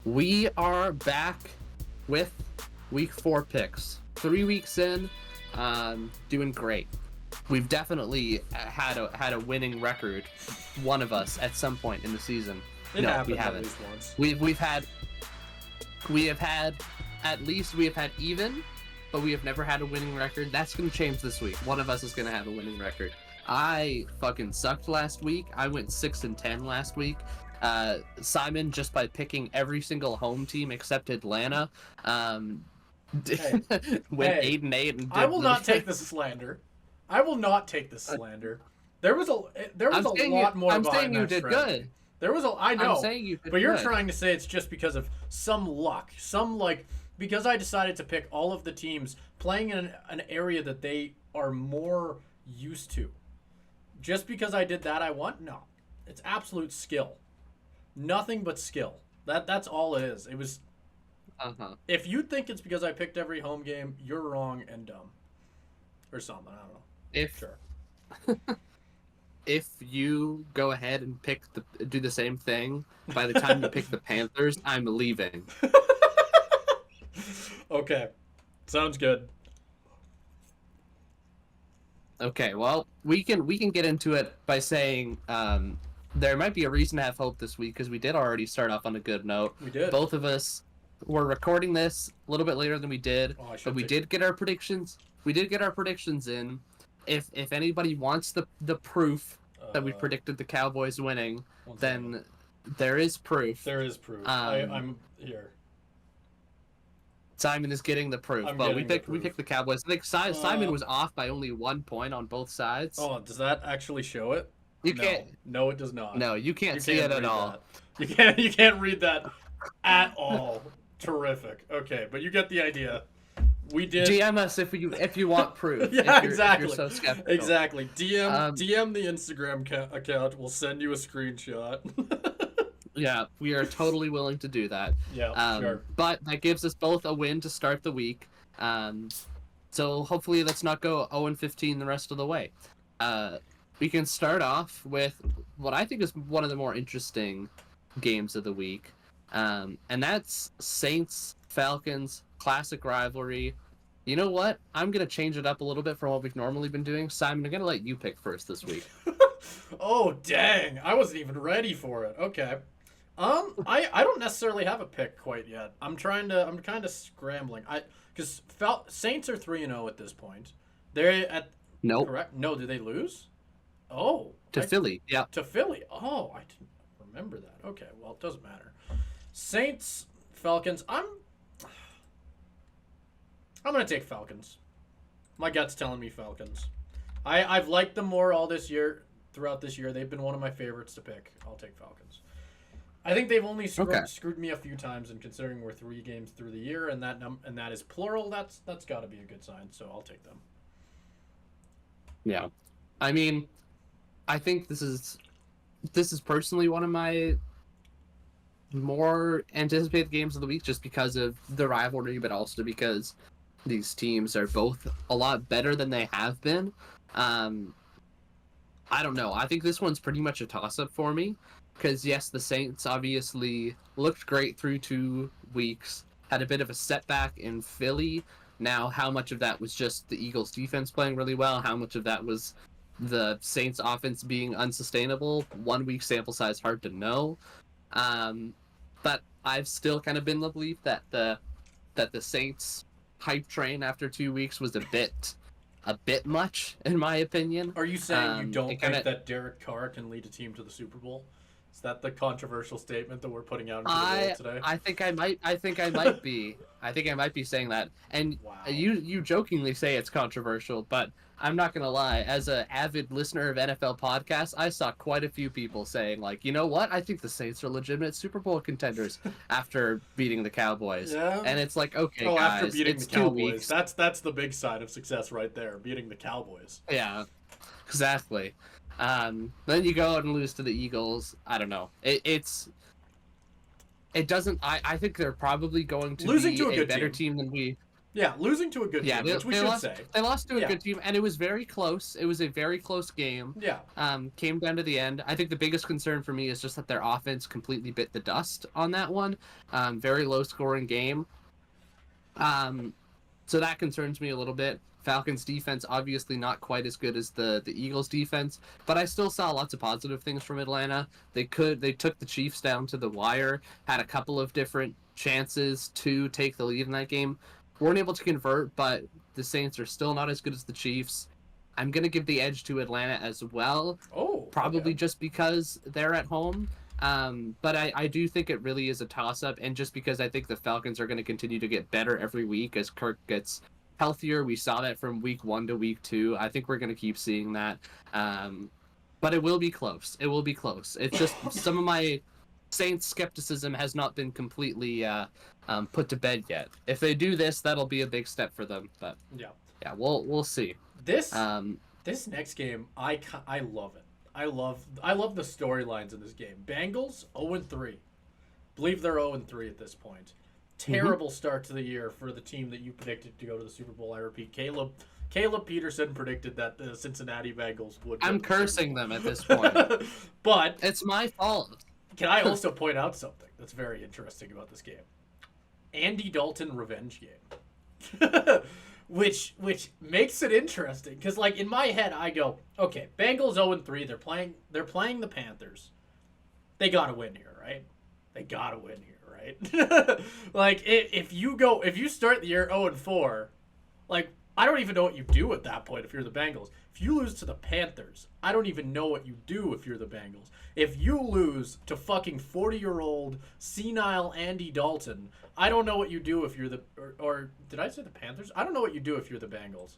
We are back with week 4 picks. 3 weeks in, doing great. We've definitely had a winning record, one of us at some point in the season. We haven't. At least once. We have had even, but we have never had a winning record. That's gonna change this week. One of us is gonna have a winning record. I fucking sucked last week. I went 6-10 last week. Simon, just by picking every single home team except Atlanta, went 8-8. And I will not take this slander. I will not take this slander. There was a lot more. I'm saying you did good. There was I know. I'm saying you did but you're good. trying to say it's just because of some luck, because I decided to pick all of the teams playing in an area that they are more used to. Just because I did that, I won? No, it's absolute skill. Nothing but skill. That's all it is. It was. If you think it's because I picked every home game, you're wrong and dumb, or something. I don't know. Sure. If you go ahead and do the same thing, by the time you pick the Panthers, I'm leaving. Okay, sounds good. Okay, well, we can get into it by saying there might be a reason to have hope this week because we did already start off on a good note. We did. Both of us were recording this a little bit later than we did, but we did get our predictions. We did get our predictions in. If anybody wants the proof that we predicted the Cowboys winning, then there is proof. There is proof. I'm here. Simon is getting the proof, but we picked the Cowboys. I think Simon was off by only 1 point on both sides. Oh, does that actually show it? You can't. No, it does not. No, you can't see it at all. That. You can't read that at all. Terrific. Okay, but you get the idea. We did. DM us if you want proof. Yeah, exactly. If you're so skeptical. Exactly. DM the Instagram account. We'll send you a screenshot. Yeah, we are totally willing to do that. Yeah, sure. But that gives us both a win to start the week. So hopefully let's not go 0-15 the rest of the way. We can start off with what I think is one of the more interesting games of the week. And that's Saints-Falcons classic rivalry. You know what? I'm going to change it up a little bit from what we've normally been doing. Simon, I'm going to let you pick first this week. Oh, dang. I wasn't even ready for it. Okay. I don't necessarily have a pick quite yet. I'm kind of scrambling. Because Saints are 3-0 at this point. They're at Nope. Correct? No, did they lose? Oh. To Philly. Yeah. To Philly. Oh, I didn't remember that. Okay, well, it doesn't matter. Saints, Falcons. I'm going to take Falcons. My gut's telling me Falcons. I've liked them more throughout this year. They've been one of my favorites to pick. I'll take Falcons. I think they've only screwed me a few times, and considering we're 3 games through the year and that is plural, that's got to be a good sign, so I'll take them. Yeah. I mean, I think this is personally one of my more anticipated games of the week just because of the rivalry, but also because these teams are both a lot better than they have been. I don't know. I think this one's pretty much a toss-up for me because, yes, the Saints obviously looked great through 2 weeks, had a bit of a setback in Philly. Now, how much of that was just the Eagles' defense playing really well? How much of that was the Saints' offense being unsustainable? 1 week sample size, hard to know. But I've still kind of been the belief that the Saints hype train after 2 weeks was a bit much, in my opinion. Are you saying you don't think that Derek Carr can lead a team to the Super Bowl? Is that the controversial statement that we're putting out into the world today? I think I might be. I think I might be saying that. And wow. You jokingly say it's controversial, but I'm not going to lie. As an avid listener of NFL podcasts, I saw quite a few people saying, like, you know what? I think the Saints are legitimate Super Bowl contenders after beating the Cowboys. Yeah. And it's like, okay, guys, after beating it's the Cowboys, 2 weeks. That's the big side of success right there, beating the Cowboys. Yeah, exactly. Then you go out and lose to the Eagles. I don't know. It doesn't. I think they're probably going to losing be to a good better team than we. Yeah, losing to a good Yeah, team, which we should say. they lost to a Yeah. good team, and it was very close. It was a very close game. Yeah. Came down to the end. I think the biggest concern for me is just that their offense completely bit the dust on that one. Very low scoring game. So that concerns me a little bit. Falcons defense obviously not quite as good as the Eagles defense, but I still saw lots of positive things from Atlanta. They took the Chiefs down to the wire, had a couple of different chances to take the lead in that game. Weren't able to convert, but the Saints are still not as good as the Chiefs. I'm going to give the edge to Atlanta as well. Oh, probably okay. just because they're at home. But I do think it really is a toss-up, and just because I think the Falcons are going to continue to get better every week as Kirk gets healthier. We saw that from week 1 to week 2. I think we're going to keep seeing that. But it will be close. It will be close. It's just some of my Saints skepticism has not been completely put to bed yet. If they do this, that'll be a big step for them. But yeah, we'll see. This next game, I love it. I love the storylines in this game. Bengals 0-3. Believe they're 0-3 at this point. Terrible start to the year for the team that you predicted to go to the Super Bowl. I repeat, Caleb Peterson predicted that the Cincinnati Bengals would. I'm cursing them at this point. But it's my fault. Can I also point out something that's very interesting about this game? Andy Dalton revenge game. Which makes it interesting because, like, in my head I go, okay, Bengals 0-3. They're playing the Panthers. They gotta win here, right? They gotta win here, right? Like, if you start the year 0-4, like, I don't even know what you do at that point if you're the Bengals. If you lose to the Panthers, I don't even know what you do if you're the Bengals. If you lose to fucking 40-year-old senile Andy Dalton, I don't know what you do if you're the... Or did I say the Panthers? I don't know what you do if you're the Bengals.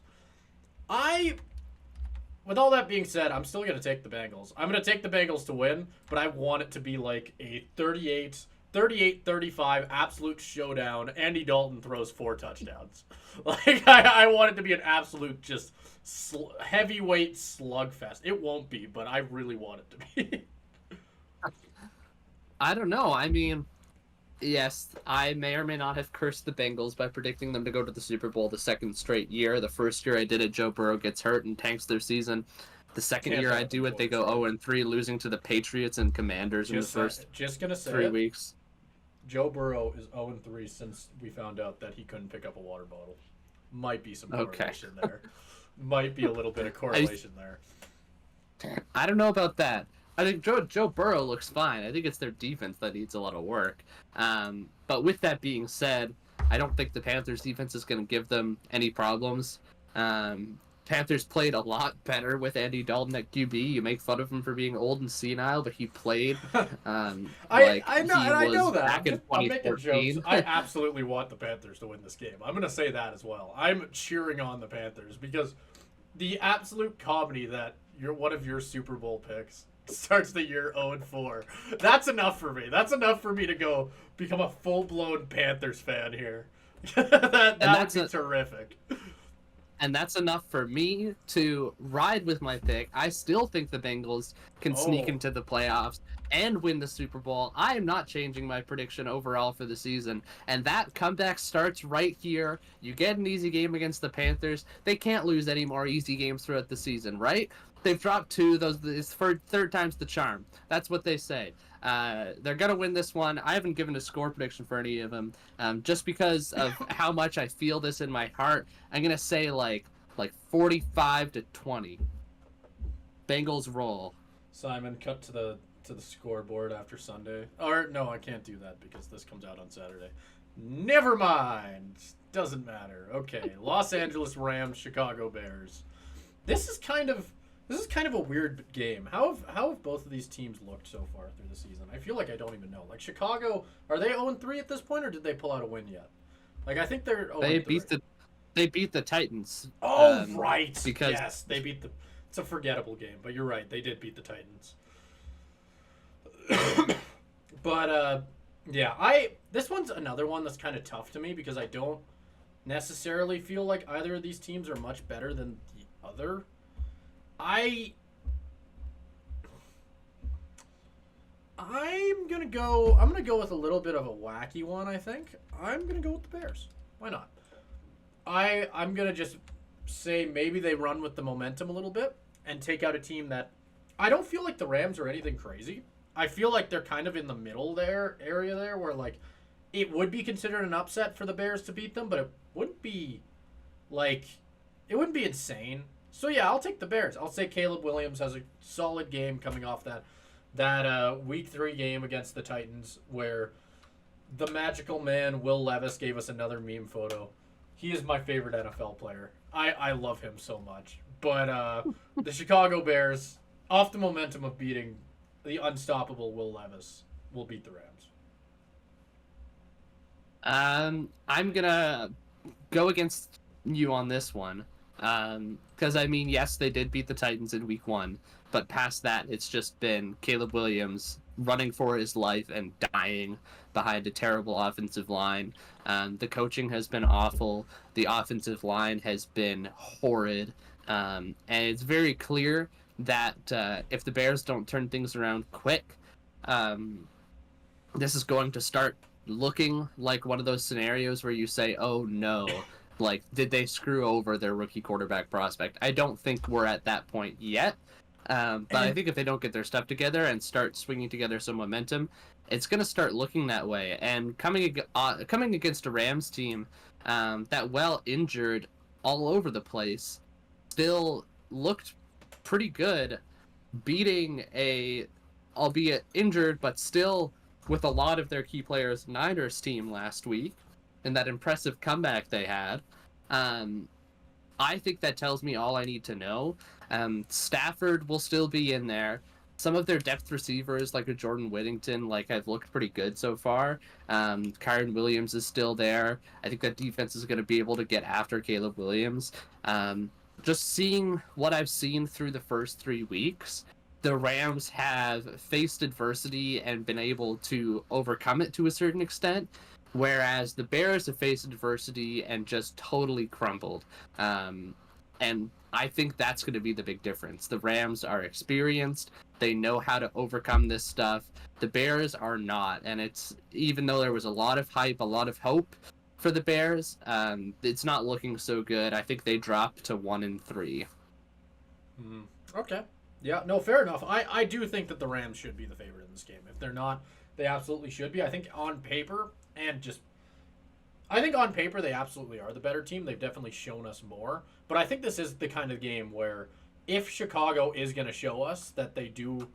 With all that being said, I'm still going to take the Bengals. I'm going to take the Bengals to win, but I want it to be like a 38-35 absolute showdown. Andy Dalton throws 4 touchdowns. Like, I want it to be an absolute just heavyweight slugfest. It won't be, but I really want it to be. I don't know. I mean, yes, I may or may not have cursed the Bengals by predicting them to go to the Super Bowl the second straight year. The first year I did it, Joe Burrow gets hurt and tanks their season. The second year I do it, they go 0-3, losing to the Patriots and Commanders in the first 3 weeks. Joe Burrow is 0-3 since we found out that he couldn't pick up a water bottle. Might be some correlation there. Might be a little bit of correlation there. I don't know about that. I think Joe Burrow looks fine. I think it's their defense that needs a lot of work. But with that being said, I don't think the Panthers defense is going to give them any problems. Panthers played a lot better with Andy Dalton at QB. You make fun of him for being old and senile, but he played. I know that. Back in I'm making 2014. jokes. I absolutely want the Panthers to win this game. I'm going to say that as well. I'm cheering on the Panthers because the absolute comedy that one of your Super Bowl picks starts the year 0-4. That's enough for me. That's enough for me to go become a full-blown Panthers fan here. that would be terrific. And that's enough for me to ride with my pick. I still think the Bengals can sneak into the playoffs and win the Super Bowl. I am not changing my prediction overall for the season. And that comeback starts right here. You get an easy game against the Panthers. They can't lose any more easy games throughout the season, right? They've dropped 2. It's for third time's the charm. That's what they say. They're going to win this one. I haven't given a score prediction for any of them. Just because of how much I feel this in my heart, I'm going to say like 45-20. Bengals roll. Simon, cut to the scoreboard after Sunday. Or no, I can't do that because this comes out on Saturday. Never mind. Doesn't matter. Okay. Los Angeles Rams, Chicago Bears. This is kind of a weird game. How have both of these teams looked so far through the season? I feel like I don't even know. Like, Chicago, are they 0-3 at this point, or did they pull out a win yet? Like, I think they're 0-3. They beat the Titans. Oh, right. Because yes, they beat it's a forgettable game, but you're right. They did beat the Titans. But yeah, this one's another one that's kind of tough to me because I don't necessarily feel like either of these teams are much better than the other. I'm gonna go with a little bit of a wacky one, I think. I'm gonna go with the Bears. Why not? I'm gonna just say maybe they run with the momentum a little bit and take out a team that I don't feel like the Rams are anything crazy. I feel like they're kind of in the middle area there where like it would be considered an upset for the Bears to beat them, but it wouldn't be like it wouldn't be insane. So yeah, I'll take the Bears. I'll say Caleb Williams has a solid game coming off that week 3 game against the Titans where the magical man Will Levis gave us another meme photo. He is my favorite NFL player. I love him so much. But the Chicago Bears, off the momentum of beating the unstoppable Will Levis, will beat the Rams. I'm gonna go against you on this one. Because I mean, yes, they did beat the Titans in week 1, but past that, it's just been Caleb Williams running for his life and dying behind a terrible offensive line. The coaching has been awful. The offensive line has been horrid. And it's very clear that if the Bears don't turn things around quick, this is going to start looking like one of those scenarios where you say, oh no, like, did they screw over their rookie quarterback prospect? I don't think we're at that point yet. But I think if they don't get their stuff together and start swinging together some momentum, it's going to start looking that way. And coming against a Rams team that, well injured all over the place, still looked pretty good, beating a, albeit injured, but still with a lot of their key players, Niners team last week, and that impressive comeback they had. I think that tells me all I need to know. Stafford will still be in there. Some of their depth receivers, like a Jordan Whittington, like, have looked pretty good so far. Kyron Williams is still there. I think that defense is going to be able to get after Caleb Williams. Just seeing what I've seen through the first 3 weeks, the Rams have faced adversity and been able to overcome it to a certain extent, whereas the Bears have faced adversity and just totally crumbled. And I think that's going to be the big difference. The Rams are experienced. They know how to overcome this stuff. The Bears are not. And it's, even though there was a lot of hype, a lot of hope for the Bears, it's not looking so good. I think they dropped to 1-3. Okay. Yeah, no, fair enough. I do think that the Rams should be the favorite in this game. If they're not, they absolutely should be. I think on paper, they absolutely are the better team. They've definitely shown us more. But I think this is the kind of game where if Chicago is going to show us that they do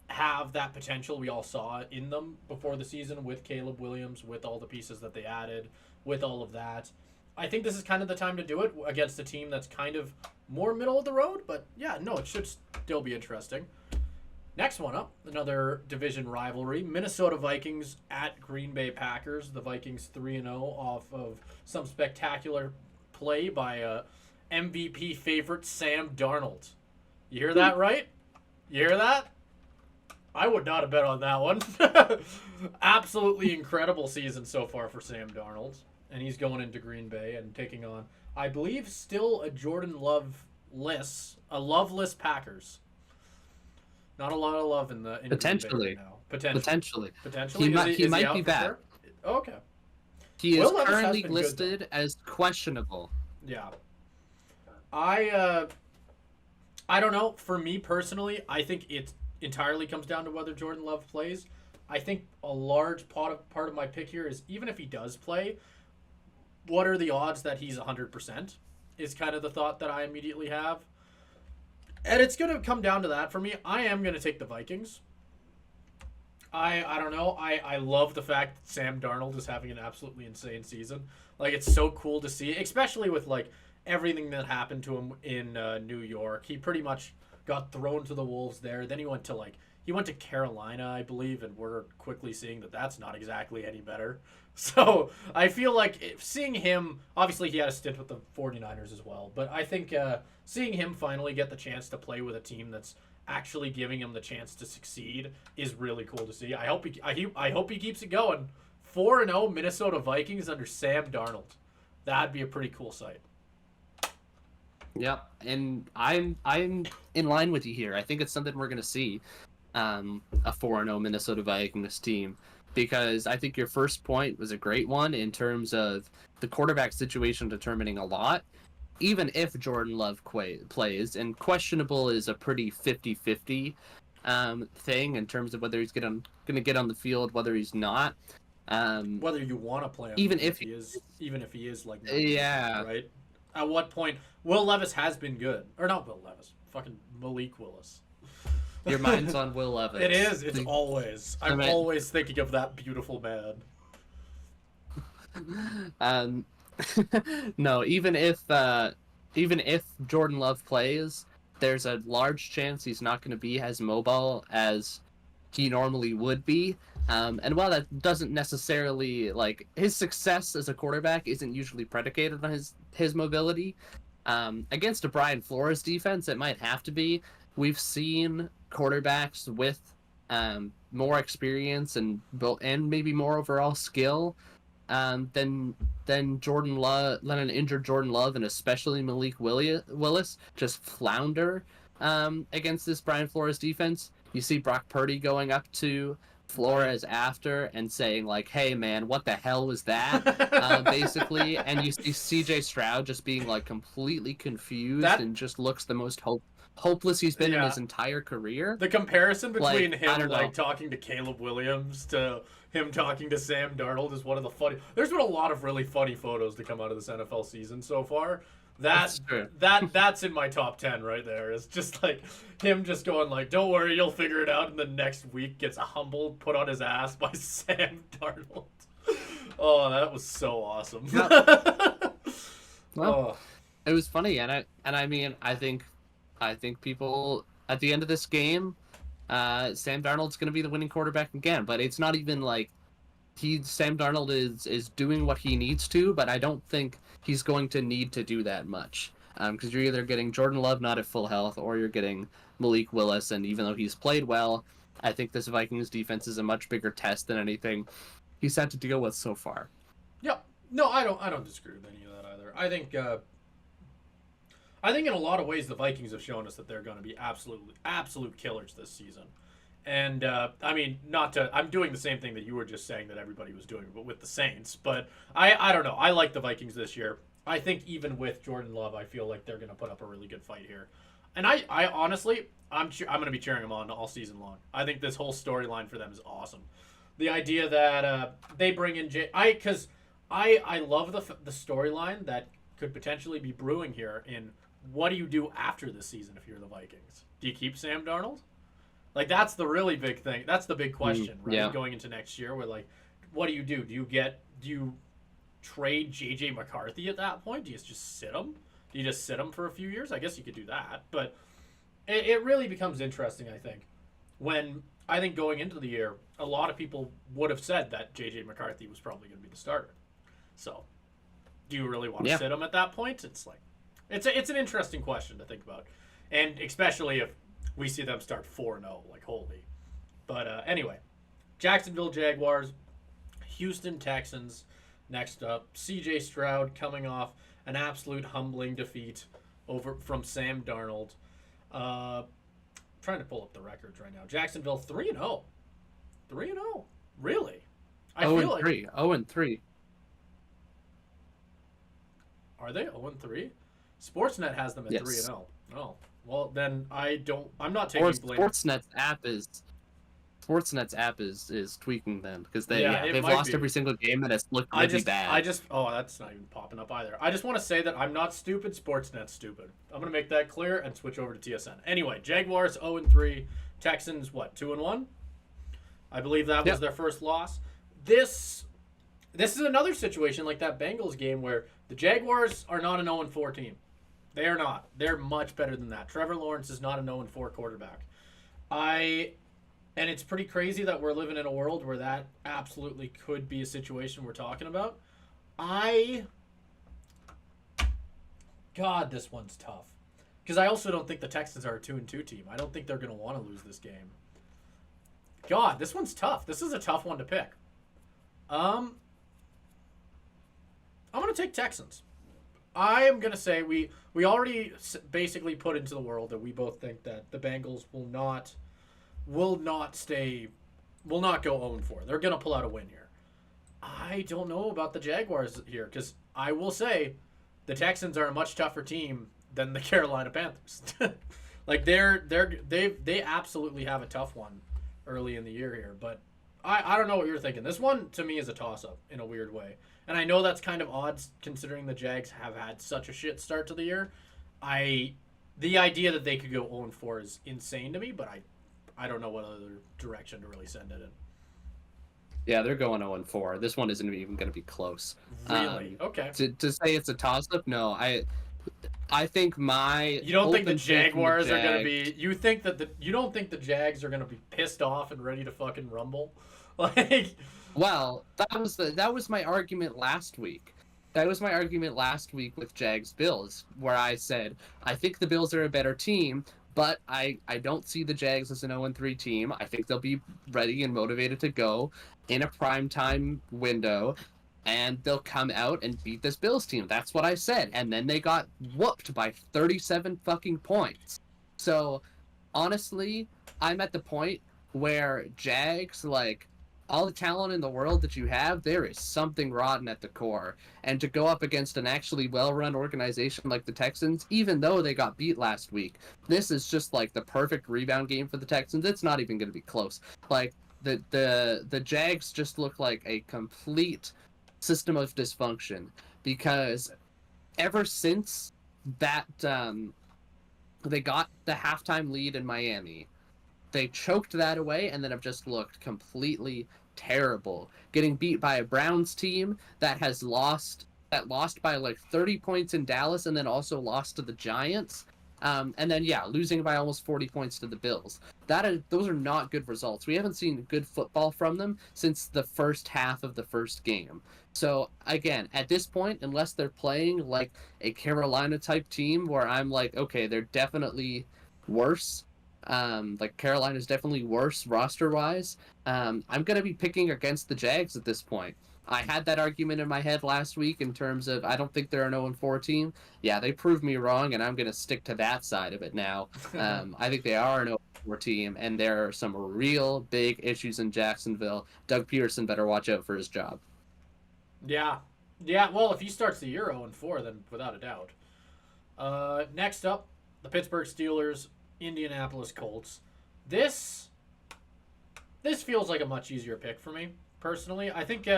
have that potential we all saw in them before the season with Caleb Williams, with all the pieces that they added, with all of that, I think this is kind of the time to do it against a team that's kind of more middle of the road. But yeah, no, it should still be interesting. Next one up, another division rivalry. Minnesota Vikings at Green Bay Packers. The Vikings 3-0 off of some spectacular play by MVP favorite Sam Darnold. You hear that right? You hear that? I would not have bet on that one. Absolutely incredible season so far for Sam Darnold. And he's going into Green Bay and taking on, I believe, still a Jordan Love-less, a loveless Packers. Not a lot of love in the Potentially. Right now. Potentially. He might be back. Sure? Oh, okay. He is currently listed as questionable. Yeah. I don't know. For me personally, I think it entirely comes down to whether Jordan Love plays. I think a large part of my pick here is even if he does play, what are the odds that he's 100%? Is kind of the thought that I immediately have. And it's going to come down to that for me. I am going to take the Vikings. I don't know. I love the fact that Sam Darnold is having an absolutely insane season. Like, it's so cool to see, especially with, like, everything that happened to him in New York. He pretty much got thrown to the wolves there. Then he went to Carolina, I believe, and we're quickly seeing that that's not exactly any better. So I feel like seeing him, obviously he had a stint with the 49ers as well, but I think seeing him finally get the chance to play with a team that's actually giving him the chance to succeed is really cool to see. I hope he keeps it going. 4-0 Minnesota Vikings under Sam Darnold. That'd be a pretty cool sight. Yep, and I'm in line with you here. I think it's something we're going to see, a 4-0 Minnesota Vikings team. because I think your first point was a great one in terms of the quarterback situation determining a lot. Even if Jordan Love plays, and questionable is a pretty 50-50 thing in terms of whether he's going to get on the field, whether he's not. Whether you want to play him, even if he is like, yeah, right? At what point? Will Levis has been good, or not Will Levis, fucking Malik Willis. Your mind's on Will Levis. It is. It's always. I'm always thinking of that beautiful man. No, even if Jordan Love plays, there's a large chance he's not going to be as mobile as he normally would be. And while that doesn't necessarily, like, his success as a quarterback isn't usually predicated on his mobility, against a Brian Flores defense, it might have to be. We've seen quarterbacks with more experience and maybe more overall skill than Jordan Love, than an injured Jordan Love, and especially Malik Willis just flounder against this Brian Flores defense. You see Brock Purdy going up to Flores after and saying, like, hey man, what the hell was that, basically, and you see CJ Stroud just being like completely confused and just looks the most hopeless he's been in his entire career. The comparison between him like talking to Caleb Williams to him talking to Sam Darnold is one of the funny. There's been a lot of really funny photos to come out of this NFL season so far. That's in my top 10 right there. It's just like him just going like, don't worry, you'll figure it out, and the next week gets humbled, put on his ass by Sam Darnold. Oh, that was so awesome. Well, it was funny, and I mean, I think people at the end of this game, Sam Darnold's going to be the winning quarterback again. But it's not even like Sam Darnold is doing what he needs to, but I don't think he's going to need to do that much. Because you're either getting Jordan Love not at full health, or you're getting Malik Willis, and even though he's played well, I think this Vikings defense is a much bigger test than anything he's had to deal with so far. Yeah, no, I don't disagree with any of that either. I think in a lot of ways the Vikings have shown us that they're going to be absolute killers this season. And, I mean, I'm doing the same thing that you were just saying that everybody was doing, but with the Saints. But I don't know. I like the Vikings this year. I think even with Jordan Love, I feel like they're going to put up a really good fight here. And I honestly, I'm going to be cheering them on all season long. I think this whole storyline for them is awesome. The idea that they bring in because I love the storyline that could potentially be brewing here in what do you do after this season if you're the Vikings? Do you keep Sam Darnold? Like, that's the really big thing. That's the big question, right? Yeah. Going into next year, where, like, what do you do? Do you trade J.J. McCarthy at that point? Do you just sit him? Do you just sit him for a few years? I guess you could do that. But it really becomes interesting, I think, when I think going into the year, a lot of people would have said that J.J. McCarthy was probably going to be the starter. So, do you really want to sit him at that point? It's like, it's an interesting question to think about. And especially if we see them start 4-0, like, holy. But anyway, Jacksonville Jaguars, Houston Texans next up. CJ Stroud coming off an absolute humbling defeat from Sam Darnold. Trying to pull up the records right now. Jacksonville 3-0. 3-0. Really? I feel like 0-3. Are they 0-3? Sportsnet has them at 3-0. Oh. Well, then I'm not taking blame. Sportsnet's app is tweaking them because they've lost every single game and it's looked really bad. That's not even popping up either. I just want to say that I'm not stupid. Sportsnet's stupid. I'm going to make that clear and switch over to TSN. Anyway, Jaguars 0-3. Texans, 2-1? I believe that was their first loss. This is another situation like that Bengals game where the Jaguars are not an 0-4 team. They are not. They're much better than that. Trevor Lawrence is not a 0-4 quarterback. And it's pretty crazy that we're living in a world where that absolutely could be a situation we're talking about. God, this one's tough. Because I also don't think the Texans are a 2-2 team. I don't think they're going to want to lose this game. God, this one's tough. This is a tough one to pick. I'm going to take Texans. I am going to say we already basically put into the world that we both think that the Bengals will not stay will not go 0-4. They're going to pull out a win here. I don't know about the Jaguars here because I will say the Texans are a much tougher team than the Carolina Panthers. Like they absolutely have a tough one early in the year here, but I don't know what you're thinking. This one to me is a toss-up in a weird way. And I know that's kind of odd considering the Jags have had such a shit start to the year. The idea that they could go 0-4 is insane to me, but I don't know what other direction to really send it in. Yeah, they're going 0-4. This one isn't even going to be close. Really? Okay. To say it's a toss-up, no. I think You don't think the Jaguars are going to be... You don't think the Jags are going to be pissed off and ready to fucking rumble? Like... Well, that was my argument last week. That was my argument last week with Jags-Bills, where I said, I think the Bills are a better team, but I don't see the Jags as an 0-3 team. I think they'll be ready and motivated to go in a primetime window, and they'll come out and beat this Bills team. That's what I said. And then they got whooped by 37 fucking points. So, honestly, I'm at the point where Jags, like, all the talent in the world that you have, there is something rotten at the core. And to go up against an actually well-run organization like the Texans, even though they got beat last week, this is just like the perfect rebound game for the Texans. It's not even going to be close. Like, the Jags just look like a complete system of dysfunction, because ever since that they got the halftime lead in Miami, they choked that away and then have just looked completely terrible. Getting beat by a Browns team that lost by like 30 points in Dallas and then also lost to the Giants. And then, losing by almost 40 points to the Bills. Those are not good results. We haven't seen good football from them since the first half of the first game. So, again, at this point, unless they're playing like a Carolina-type team where I'm like, okay, they're definitely worse, like Carolina's definitely worse roster-wise, I'm going to be picking against the Jags at this point. I had that argument in my head last week in terms of I don't think they're an 0-4 team. Yeah, they proved me wrong, and I'm going to stick to that side of it now. I think they are an 0-4 team, and there are some real big issues in Jacksonville. Doug Peterson better watch out for his job. Yeah. Yeah, well, if he starts the year 0-4, then without a doubt. Next up, the Pittsburgh Steelers, Indianapolis Colts. This feels like a much easier pick for me, personally. I think,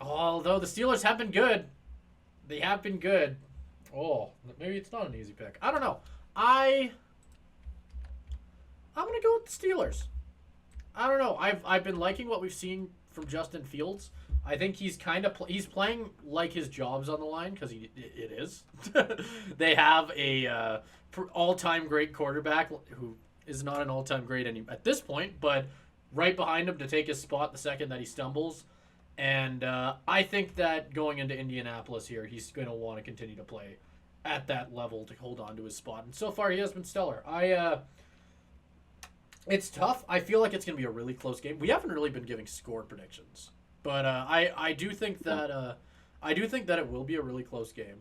although the Steelers have been good, they have been good. Oh, maybe it's not an easy pick. I don't know. I'm going to go with the Steelers. I don't know. I've been liking what we've seen from Justin Fields. I think he's he's playing like his job's on the line, because it is. They have a all-time great quarterback who is not an all-time great at this point, but right behind him to take his spot the second that he stumbles. And I think that going into Indianapolis here, he's going to want to continue to play at that level to hold on to his spot. And so far, he has been stellar. It's tough. I feel like it's going to be a really close game. We haven't really been giving score predictions, but I do think that it will be a really close game.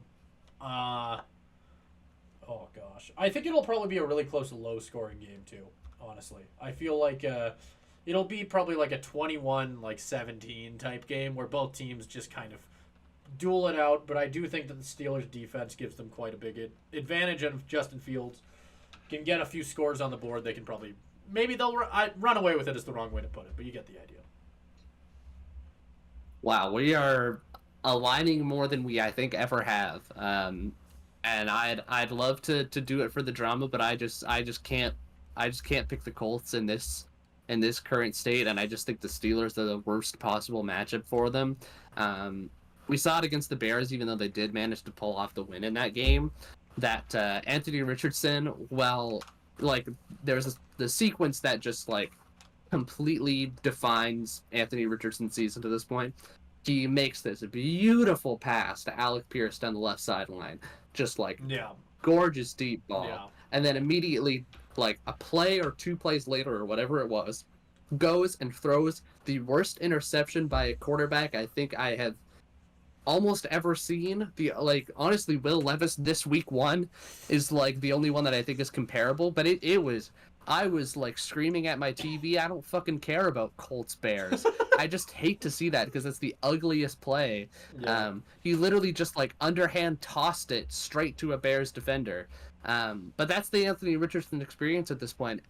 Oh gosh, I think it'll probably be a really close, low-scoring game too. Honestly, I feel like it'll be probably like a 21-17 type game where both teams just kind of duel it out. But I do think that the Steelers' defense gives them quite a big advantage, and if Justin Fields can get a few scores on the board, they can probably they'll run away with it. Is the wrong way to put it, but you get the idea. Wow, we are aligning more than we I think ever have. And I'd love to do it for the drama, but I just can't pick the Colts in this current state, and I just think the Steelers are the worst possible matchup for them. We saw it against the Bears, even though they did manage to pull off the win in that game, that Anthony Richardson, there's the sequence that just completely defines Anthony Richardson's season to this point. He makes this beautiful pass to Alec Pierce down the left sideline. Just gorgeous deep ball. Yeah. And then immediately, a play or two plays later or whatever it was, goes and throws the worst interception by a quarterback I think I have almost ever seen. Honestly, Will Levis this week one is the only one that I think is comparable, but it was I was like screaming at my TV. I don't fucking care about Colts Bears. I just hate to see that because it's the ugliest play. Yeah. He literally just like underhand tossed it straight to a Bears defender. But that's the Anthony Richardson experience at this point.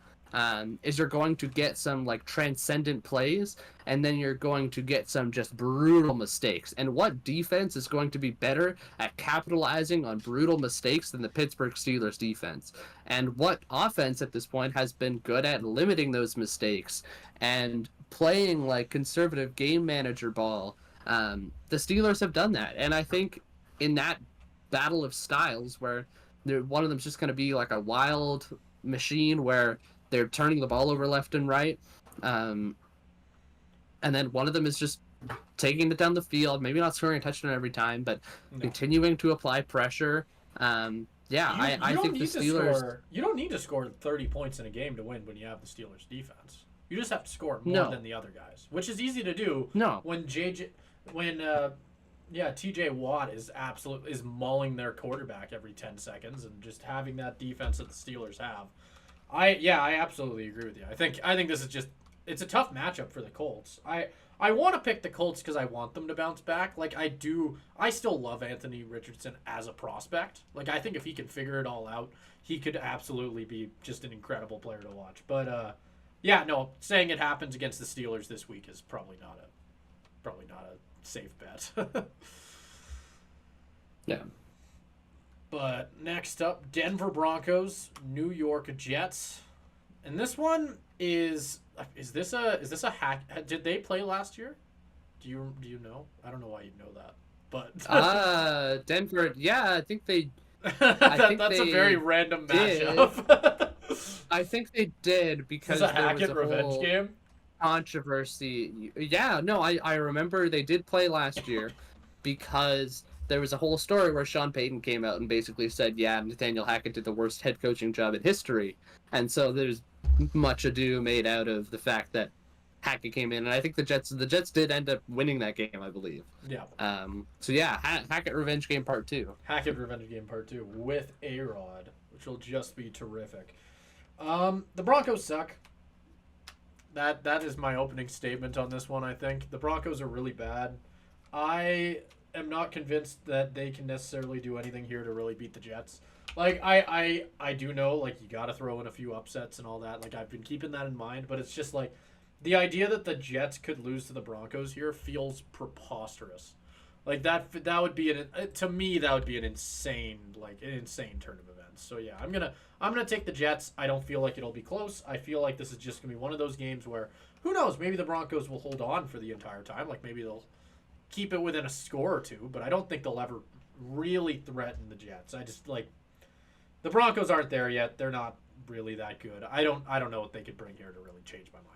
Is you're going to get some like transcendent plays, and then you're going to get some just brutal mistakes. And what defense is going to be better at capitalizing on brutal mistakes than the Pittsburgh Steelers defense? And what offense at this point has been good at limiting those mistakes and playing like conservative game manager ball? The Steelers have done that, and I think in that battle of styles, where one of them's just going to be like a wild machine where they're turning the ball over left and right. And then one of them is just taking it down the field, maybe not scoring a touchdown every time, but continuing to apply pressure. I think the Steelers... You don't need to score 30 points in a game to win when you have the Steelers defense. You just have to score more than the other guys, which is easy to do when TJ Watt is mauling their quarterback every 10 seconds, and just having that defense that the Steelers have. I absolutely agree with you. I think this is just, it's a tough matchup for the Colts. I want to pick the Colts because I want them to bounce back. Like I do, I still love Anthony Richardson as a prospect. Like I think if he can figure it all out, he could absolutely be just an incredible player to watch. But saying it happens against the Steelers this week is probably not a safe bet. Yeah. But next up, Denver Broncos, New York Jets. And this one is this a hack? Did they play last year? Do you know? I don't know why you'd know that. But Denver, yeah, I think they that's a very random matchup. I think they did because it's a Hackett revenge game. Controversy. Yeah, no, I remember they did play last year because there was a whole story where Sean Payton came out and basically said, yeah, Nathaniel Hackett did the worst head coaching job in history. And so there's much ado made out of the fact that Hackett came in. And I think the Jets did end up winning that game, I believe. Yeah. Hackett Revenge Game Part 2. Hackett Revenge Game Part 2 with A-Rod, which will just be terrific. The Broncos suck. That is my opening statement on this one, I think. The Broncos are really bad. I am not convinced that they can necessarily do anything here to really beat the Jets. Like, I do know, like, you got to throw in a few upsets and all that. Like, I've been keeping that in mind, but it's just, like, the idea that the Jets could lose to the Broncos here feels preposterous. Like, that would be, to me, that would be an insane turn of events. So, yeah, I'm gonna take the Jets. I don't feel like it'll be close. I feel like this is just going to be one of those games where, who knows, maybe the Broncos will hold on for the entire time. Like, maybe they'll keep it within a score or two, but I don't think they'll ever really threaten the Jets. I just, like, the Broncos aren't there yet. They're not really that good. I don't know what they could bring here to really change my mind.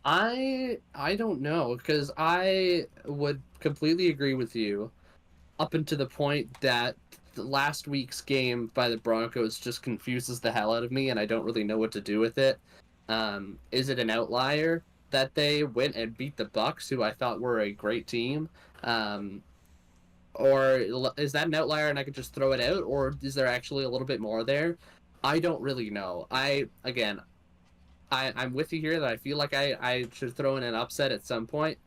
I don't know, because I would completely agree with you up until the point that last week's game by the Broncos just confuses the hell out of me, and I don't really know what to do with it. Is it an outlier that they went and beat the Bucs, who I thought were a great team? Or is that an outlier and I could just throw it out? Or is there actually a little bit more there? I don't really know. I'm with you here that I feel like I should throw in an upset at some point.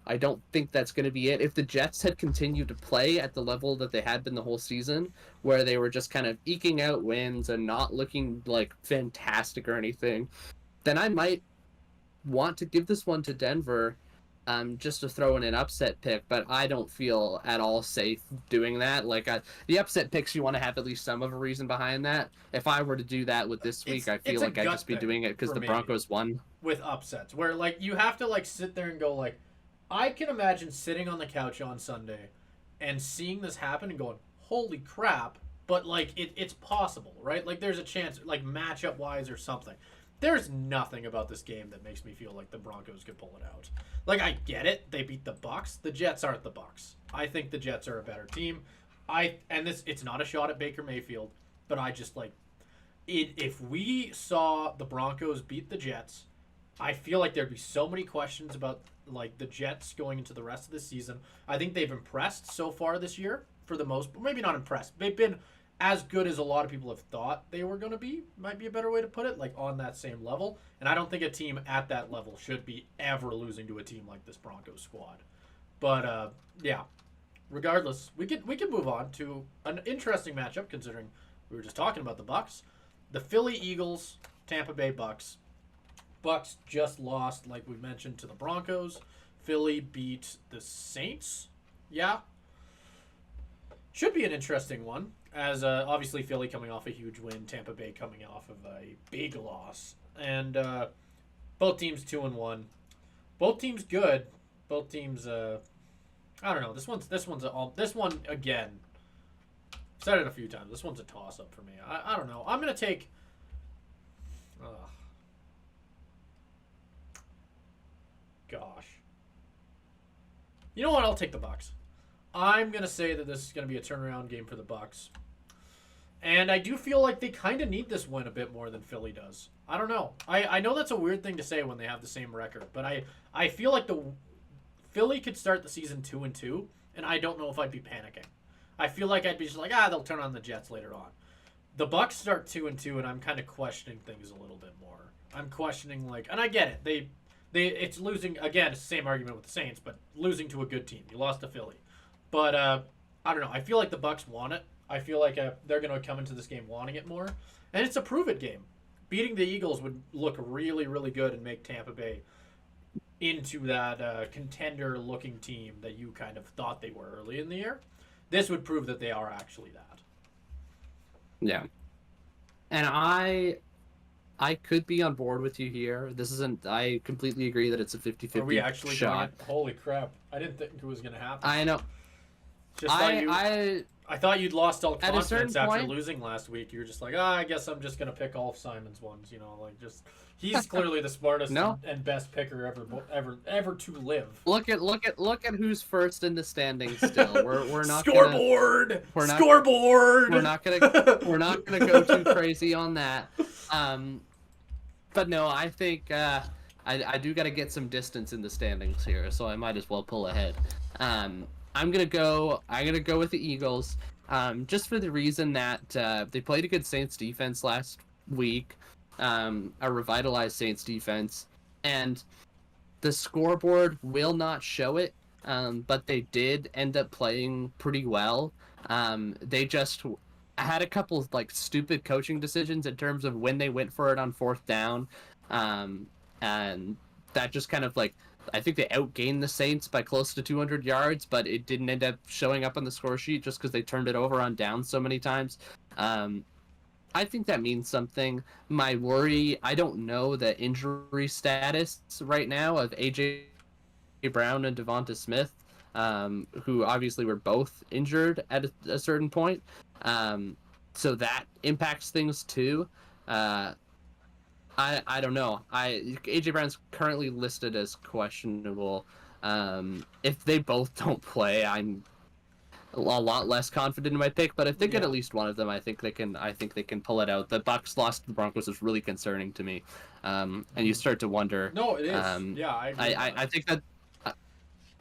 I don't think that's going to be it. If the Jets had continued to play at the level that they had been the whole season, where they were just kind of eking out wins and not looking like fantastic or anything, then I might want to give this one to Denver just to throw in an upset pick, but I don't feel at all safe doing that. Like, the upset picks, you want to have at least some of a reason behind that. If I were to do that with this week, I feel like I'd just be doing it because the Broncos won. With upsets, where, like, you have to, like, sit there and go, like, I can imagine sitting on the couch on Sunday and seeing this happen and going, holy crap, but, like, it's possible, right? Like, there's a chance, like, matchup-wise or something. There's nothing about this game that makes me feel like the Broncos could pull it out. Like, I get it. They beat the Bucs. The Jets aren't the Bucs. I think the Jets are a better team. It's not a shot at Baker Mayfield, but I just, like, if we saw the Broncos beat the Jets, I feel like there'd be so many questions about, like, the Jets going into the rest of the season. I think they've impressed so far this year for the most, maybe not impressed. They've been as good as a lot of people have thought they were going to be, might be a better way to put it, like on that same level. And I don't think a team at that level should be ever losing to a team like this Broncos squad. But yeah, regardless, we can move on to an interesting matchup considering we were just talking about the Bucks. The Philly Eagles, Tampa Bay Bucks. Bucks just lost, like we mentioned, to the Broncos. Philly beat the Saints. Yeah. Should be an interesting one, as obviously Philly coming off a huge win, Tampa Bay coming off of a big loss. And both teams 2-1. Both teams good. Both teams I don't know. This one again. Said it a few times. This one's a toss up for me. I don't know. I'm gonna take. Gosh. You know what? I'll take the Bucks. I'm gonna say that this is gonna be a turnaround game for the Bucks, and I do feel like they kind of need this win a bit more than Philly does. I don't know. I know that's a weird thing to say when they have the same record, but I feel like the Philly could start the season 2-2, and I don't know if I'd be panicking. I feel like I'd be just like, they'll turn on the Jets later on. The Bucks start 2-2, and I'm kind of questioning things a little bit more. I'm questioning and I get it. It's losing again. It's the same argument with the Saints, but losing to a good team. You lost to Philly, but I don't know. I feel like the Bucks want it. I feel like they're going to come into this game wanting it more, and it's a prove-it game. Beating the Eagles would look really, really good and make Tampa Bay into that contender-looking team that you kind of thought they were early in the year. This would prove that they are actually that. Yeah. And I could be on board with you here. I completely agree that it's a 50-50 shot. Are we actually going? Holy crap. I didn't think it was going to happen. I know. I thought you'd lost all confidence after point, losing last week. You were just like, I guess I'm just going to pick all of Simon's ones, he's clearly the smartest and best picker ever to live. Look at who's first in the standings still. We're not scoreboard. Scoreboard. We're not gonna go too crazy on that. But no, I think I do got to get some distance in the standings here, so I might as well pull ahead. I'm gonna go with the Eagles, just for the reason that they played a good Saints defense last week, a revitalized Saints defense, and the scoreboard will not show it, but they did end up playing pretty well. They just had a couple stupid coaching decisions in terms of when they went for it on fourth down, and that just kind of I think they outgained the Saints by close to 200 yards, but it didn't end up showing up on the score sheet just because they turned it over on downs so many times. I think that means something. My worry, I don't know the injury status right now of A.J. Brown and Devonta Smith, who obviously were both injured at a certain point. So that impacts things too. I don't know. A.J. Brown's currently listed as questionable. If they both don't play, I'm a lot less confident in my pick. But if they get at least one of them, I think they can pull it out. The Bucs lost to the Broncos is really concerning to me, and you start to wonder. No, it is.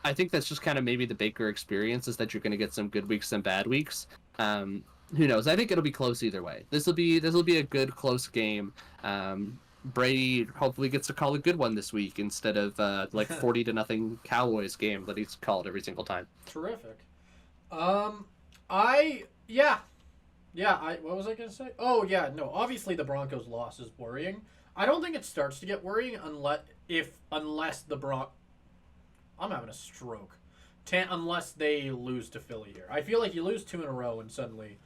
I think that's just kind of maybe the Baker experience, is that you're going to get some good weeks and bad weeks. Who knows? I think it'll be close either way. This will be a good close game. Brady hopefully gets to call a good one this week instead of 40-0 Cowboys game that he's called every single time. Terrific. What was I gonna say? Oh yeah, no. Obviously the Broncos loss is worrying. I don't think it starts to get worrying unless the I'm having a stroke. Unless they lose to Philly here. I feel like you lose 2 in a row and suddenly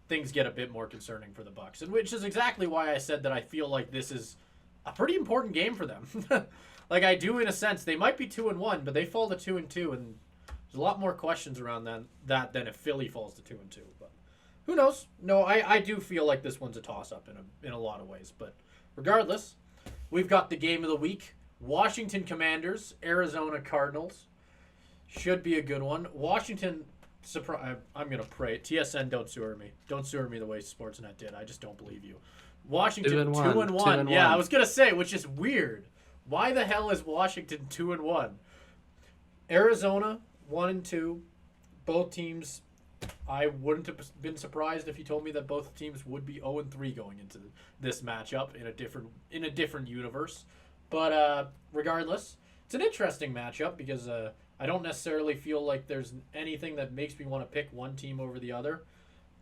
things get a bit more concerning for the Bucs, and which is exactly why I said that I feel like this is a pretty important game for them. I do in a sense. They might be 2-1, but they fall to 2-2, and there's a lot more questions around that than if Philly falls to 2-2. But who knows? No, I do feel like this one's a toss-up in a lot of ways. But regardless, we've got the game of the week: Washington Commanders, Arizona Cardinals. Should be a good one. Washington. I'm going to pray. TSN, don't sue me. Don't sue me the way Sportsnet did. I just don't believe you. Washington 2-1. Yeah, I was going to say, which is weird. Why the hell is Washington 2-1? Arizona 1-2. Both teams I wouldn't have been surprised if you told me that both teams would be 0-3 going into this matchup in a different universe. But regardless, it's an interesting matchup because I don't necessarily feel like there's anything that makes me want to pick one team over the other.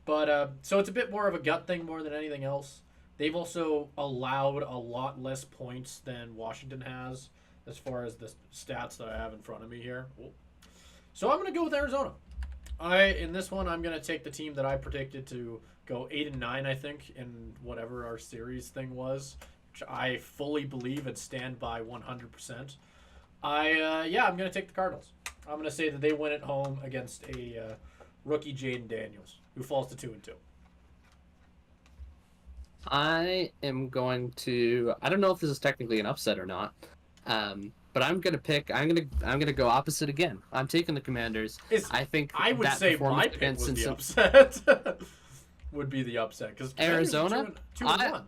But so it's a bit more of a gut thing more than anything else. They've also allowed a lot less points than Washington has as far as the stats that I have in front of me here. So I'm going to go with Arizona. In this one, I'm going to take the team that I predicted to go 8-9, I think, in whatever our series thing was, which I fully believe and stand by 100%. I'm going to take the Cardinals. I'm going to say that they win at home against a rookie Jaden Daniels, who falls to 2-2. I am going to. I don't know if this is technically an upset or not, but I'm gonna pick. I'm gonna go opposite again. I'm taking the Commanders. I think I would say my pick against would be upset. Would be the upset because Arizona 2-1.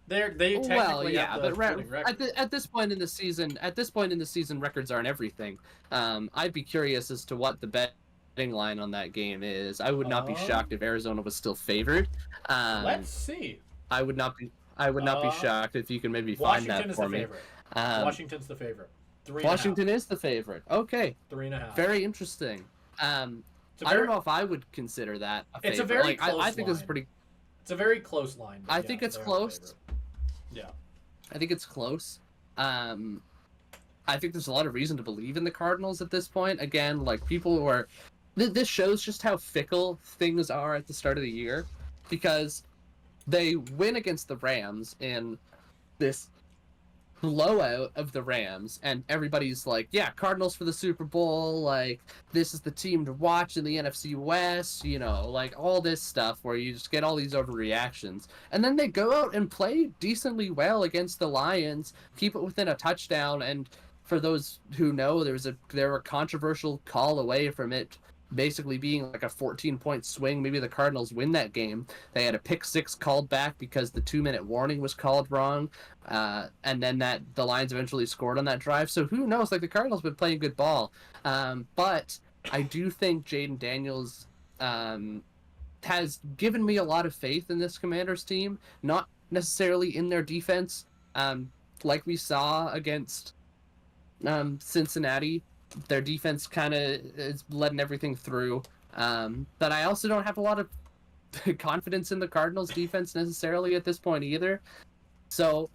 They technically have the winning record. At this point in the season, records aren't everything. I'd be curious as to what the betting line on that game is. I would not be shocked if Arizona was still favored. Let's see. I would not be shocked if you can maybe find that for me. Washington's the favorite. Washington is the favorite. Okay. 3.5. Very interesting. I don't know if I would consider that a favorite. It's a very close I think line. it's pretty. It's a very close line. I think it's close. Yeah. I think it's close. I think there's a lot of reason to believe in the Cardinals at this point. Again, like people who are. This shows just how fickle things are at the start of the year, because they win against the Rams in this blowout of the Rams, and everybody's like, yeah, Cardinals for the Super Bowl, like, this is the team to watch in the NFC West, you know, like, all this stuff where you just get all these overreactions. And then they go out and play decently well against the Lions, keep it within a touchdown, and for those who know, there were a controversial call away from it basically being like a 14-point swing. Maybe the Cardinals win that game. They had a pick six called back because the 2-minute warning was called wrong, and then the Lions eventually scored on that drive. So who knows? Like, the Cardinals have been playing good ball, but I do think Jaden Daniels has given me a lot of faith in this Commanders team. Not necessarily in their defense, like we saw against Cincinnati. Their defense kind of is letting everything through. But I also don't have a lot of confidence in the Cardinals defense necessarily at this point either. So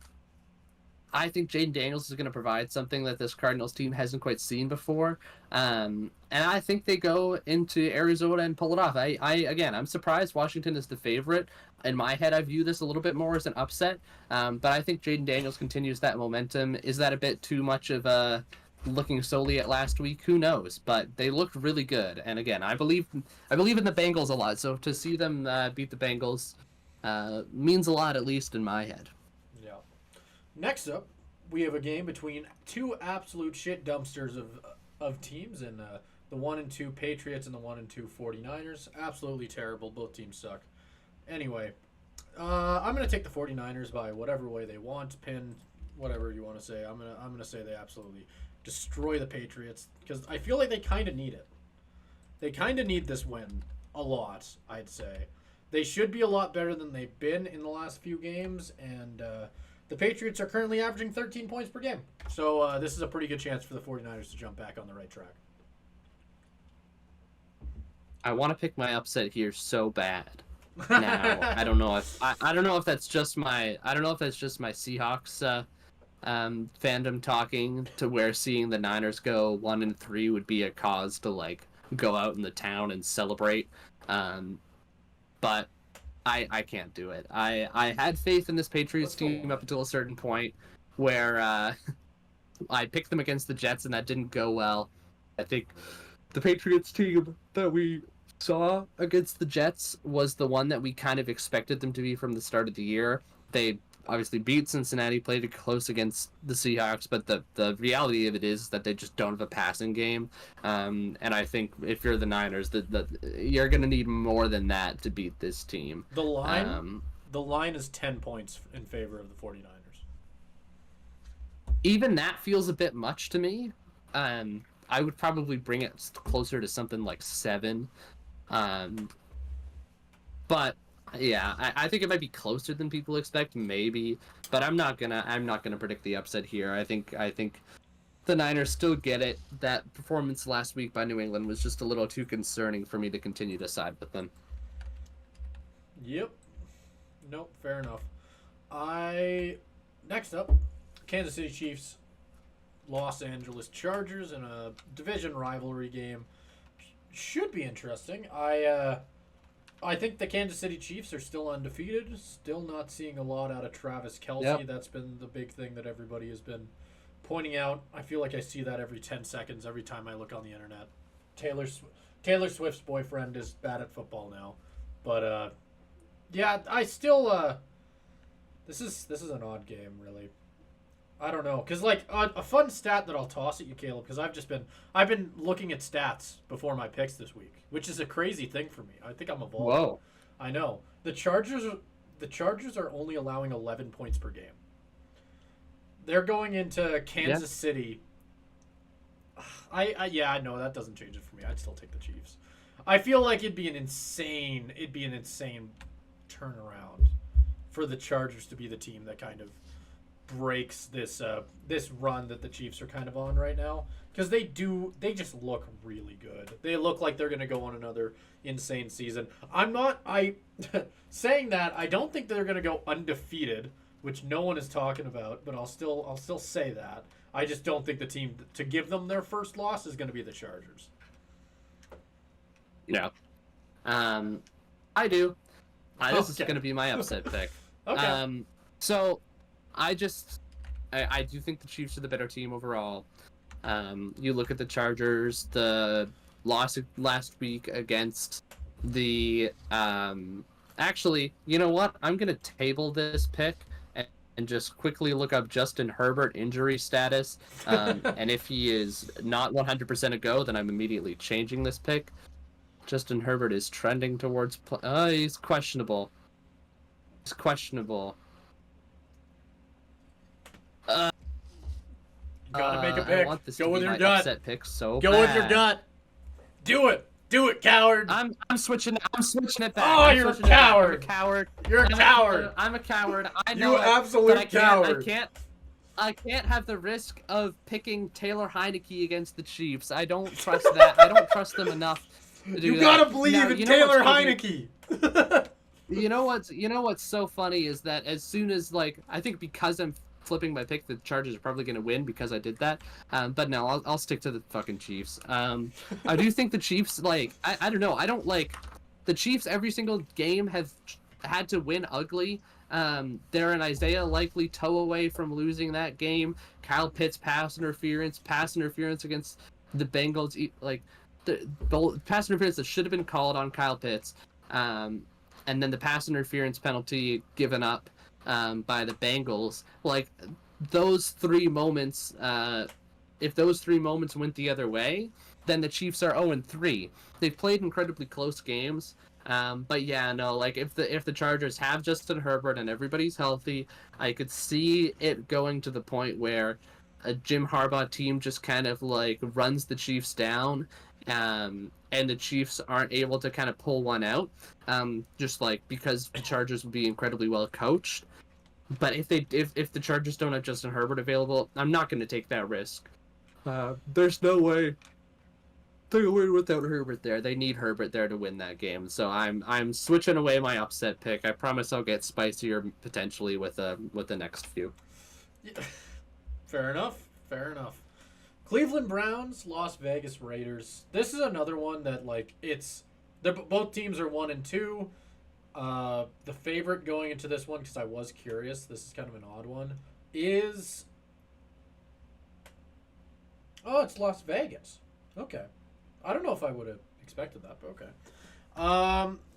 I think Jaden Daniels is going to provide something that this Cardinals team hasn't quite seen before. And I think they go into Arizona and pull it off. I'm surprised Washington is the favorite. In my head, I view this a little bit more as an upset. But I think Jaden Daniels continues that momentum. Is that a bit too much of a looking solely at last week? Who knows? But they looked really good. And again, I believe in the Bengals a lot. So to see them beat the Bengals means a lot, at least in my head. Yeah. Next up, we have a game between two absolute shit dumpsters of teams, and the 1-2 Patriots and the 1-2 49ers. Absolutely terrible. Both teams suck. Anyway, I'm going to take the 49ers by whatever way they want, pin, whatever you want to say. I'm gonna say they absolutely destroy the Patriots because I feel like they kind of need it. They kind of need this win a lot, I'd say. They should be a lot better than they've been in the last few games, and the Patriots are currently averaging 13 points per game. So this is a pretty good chance for the 49ers to jump back on the right track. I want to pick my upset here so bad. Now, I don't know if that's just my Seahawks fandom talking, to where seeing the Niners go 1-3 would be a cause to like go out in the town and celebrate. But I can't do it. I had faith in this Patriots team up until a certain point where I picked them against the Jets and that didn't go well. I think the Patriots team that we saw against the Jets was the one that we kind of expected them to be from the start of the year. They obviously beat Cincinnati, played it close against the Seahawks, but the reality of it is that they just don't have a passing game. And I think if you're the Niners, you're going to need more than that to beat this team. The line is 10 points in favor of the 49ers. Even that feels a bit much to me. I would probably bring it closer to something like 7. But yeah, I think it might be closer than people expect, maybe. But I'm not gonna predict the upset here. I think the Niners still get it. That performance last week by New England was just a little too concerning for me to continue to side with them. Yep. Nope. Fair enough. Next up, Kansas City Chiefs, Los Angeles Chargers in a division rivalry game. Should be interesting. I think the Kansas City Chiefs are still undefeated. Still not seeing a lot out of Travis Kelce. Yep. That's been the big thing that everybody has been pointing out. I feel like I see that every 10 seconds every time I look on the internet. Taylor Swift's boyfriend is bad at football now. But yeah, I still this is an odd game, really. I don't know, because like a fun stat that I'll toss at you, Caleb, because I've been looking at stats before my picks this week, which is a crazy thing for me. I think I'm evolving. Whoa. I know the Chargers are only allowing 11 points per game. They're going into Kansas City. I know that doesn't change it for me. I'd still take the Chiefs. I feel like it'd be an insane turnaround for the Chargers to be the team that kind of breaks this run that the Chiefs are kind of on right now, because they just look really good. They look like they're going to go on another insane season. Saying that, I don't think they're going to go undefeated, which no one is talking about, but I'll still say that. I just don't think the team to give them their first loss is going to be the Chargers. Yeah. I do. This is going to be my upset pick. Okay. So I do think the Chiefs are the better team overall. You look at the Chargers, the loss last week against the actually, you know what? I'm going to table this pick and just quickly look up Justin Herbert injury status. And if he is not 100% a go, then I'm immediately changing this pick. Justin Herbert is trending towards he's questionable. He's questionable. You gotta make a pick. I want this Go to with be your my gut. upset pick so Go bad. with your gut. Do it. Do it, coward. I'm switching it back. Oh, you're a coward. I'm a coward. You're a coward. I'm a coward. I know You it, absolute but coward. I can't have the risk of picking Taylor Heineke against the Chiefs. I don't trust that. I don't trust them enough to do You that. gotta believe Now, in you know Taylor what's Heineke. You know what's so funny is that as soon as I think because I'm flipping my pick, the Chargers are probably going to win because I did that. But no, I'll stick to the fucking Chiefs. I do think the Chiefs I don't know. I don't like the Chiefs. Every single game have had to win ugly. They're an Isaiah likely toe away from losing that game. Kyle Pitts pass interference against the Bengals. The pass interference that should have been called on Kyle Pitts. And then the pass interference penalty given up by the Bengals. Those three moments, if those three moments went the other way, then the Chiefs are 0-3. They've played incredibly close games. But yeah, no, if the Chargers have Justin Herbert and everybody's healthy, I could see it going to the point where a Jim Harbaugh team just kind of runs the Chiefs down. And the Chiefs aren't able to kind of pull one out, because the Chargers would be incredibly well coached. But if the Chargers don't have Justin Herbert available, I'm not going to take that risk. There's no way they're going to win without Herbert there. They need Herbert there to win that game. So I'm switching away my upset pick. I promise I'll get spicier potentially with the next few. Yeah. Fair enough. Cleveland Browns, Las Vegas Raiders. This is another one that both teams are 1-2. The favorite going into this one, because I was curious, this is kind of an odd one, is it's Las Vegas. Okay, I don't know if I would have expected that, but okay.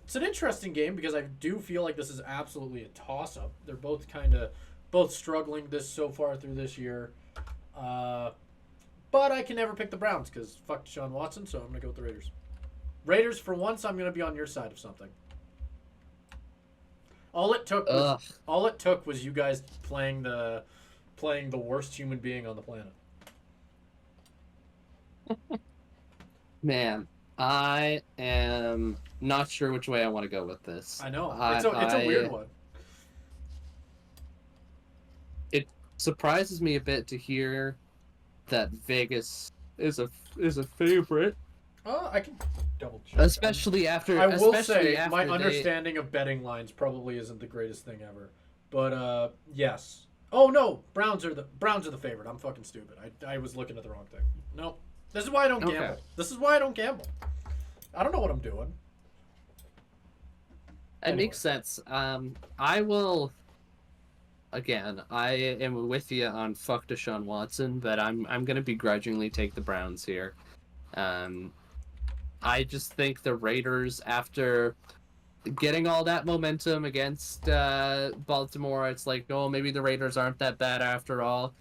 It's an interesting game because I do feel like this is absolutely a toss-up. They're both both struggling so far through this year. But I can never pick the Browns because fuck Deshaun Watson, so I'm going to go with the Raiders. Raiders, for once, I'm going to be on your side of something. All it took was you guys playing the worst human being on the planet. Man, I am not sure which way I want to go with this. I know it's a weird one. It surprises me a bit to hear that Vegas is a favorite, I can double check. especially after. I will especially say after my they, understanding of betting lines probably isn't the greatest thing ever, but yes. Oh no, Browns are the favorite. I'm fucking stupid. I was looking at the wrong thing. No, this is why I don't Okay. gamble. This is why I don't gamble. I don't know what I'm doing. It makes sense. I will. Again, I am with you on fuck Deshaun Watson, but I'm gonna begrudgingly take the Browns here. Um, I just think the Raiders, after getting all that momentum against Baltimore, it's like, oh, maybe the Raiders aren't that bad after all.